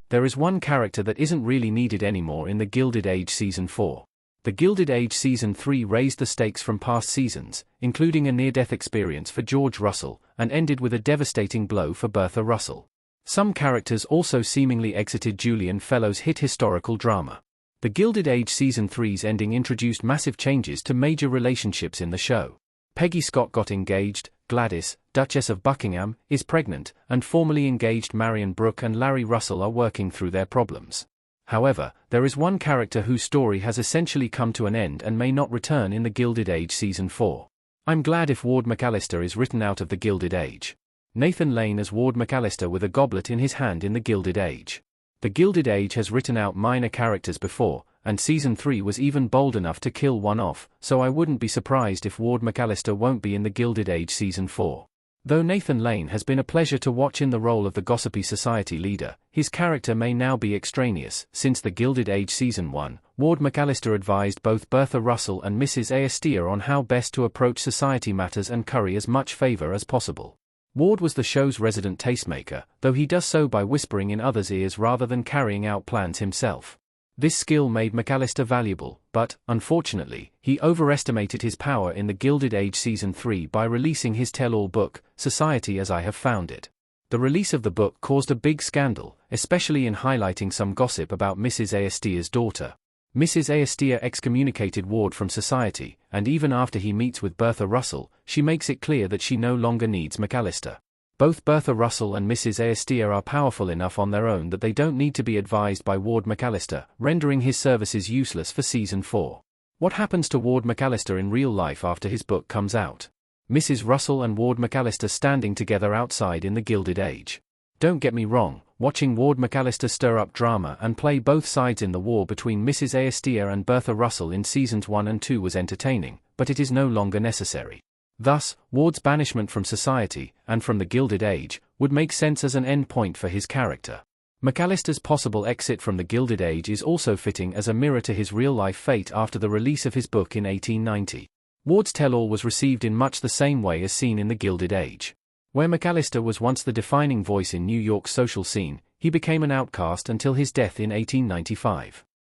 there is one character that isn't really needed anymore in the Gilded Age Season 4. The Gilded Age Season 3 raised the stakes from past seasons, including a near-death experience for George Russell, and ended with a devastating blow for Bertha Russell. Some characters also seemingly exited Julian Fellowes' hit historical drama. The Gilded Age Season 3's ending introduced massive changes to major relationships in the show. Peggy Scott got engaged, Gladys, Duchess of Buckingham, is pregnant, and formerly engaged Marion Brooke and Larry Russell are working through their problems. However, there is one character whose story has essentially come to an end and may not return in the Gilded Age Season 4. I'm glad if Ward McAllister is written out of the Gilded Age. Nathan Lane as Ward McAllister with a goblet in his hand in the Gilded Age. The Gilded Age has written out minor characters before, and Season 3 was even bold enough to kill one off, so I wouldn't be surprised if Ward McAllister won't be in the Gilded Age Season 4. Though Nathan Lane has been a pleasure to watch in the role of the gossipy society leader, his character may now be extraneous. Since the Gilded Age Season 1, Ward McAllister advised both Bertha Russell and Mrs. Aestia on how best to approach society matters and curry as much favor as possible. Ward was the show's resident tastemaker, though he does so by whispering in others' ears rather than carrying out plans himself. This skill made McAllister valuable, but, unfortunately, he overestimated his power in the Gilded Age Season 3 by releasing his tell-all book, Society as I Have Found It. The release of the book caused a big scandal, especially in highlighting some gossip about Mrs. Aestia's daughter. Mrs. Aestia excommunicated Ward from society, and even after he meets with Bertha Russell, she makes it clear that she no longer needs McAllister. Both Bertha Russell and Mrs. Aestia are powerful enough on their own that they don't need to be advised by Ward McAllister, rendering his services useless for Season 4. What happens to Ward McAllister in real life after his book comes out? Mrs. Russell and Ward McAllister standing together outside in the Gilded Age. Don't get me wrong, watching Ward McAllister stir up drama and play both sides in the war between Mrs. Aestia and Bertha Russell in Seasons 1 and 2 was entertaining, but it is no longer necessary. Thus, Ward's banishment from society, and from the Gilded Age, would make sense as an end point for his character. McAllister's possible exit from the Gilded Age is also fitting as a mirror to his real-life fate after the release of his book in 1890. Ward's tell-all was received in much the same way as seen in the Gilded Age. Where McAllister was once the defining voice in New York's social scene, he became an outcast until his death in 1895.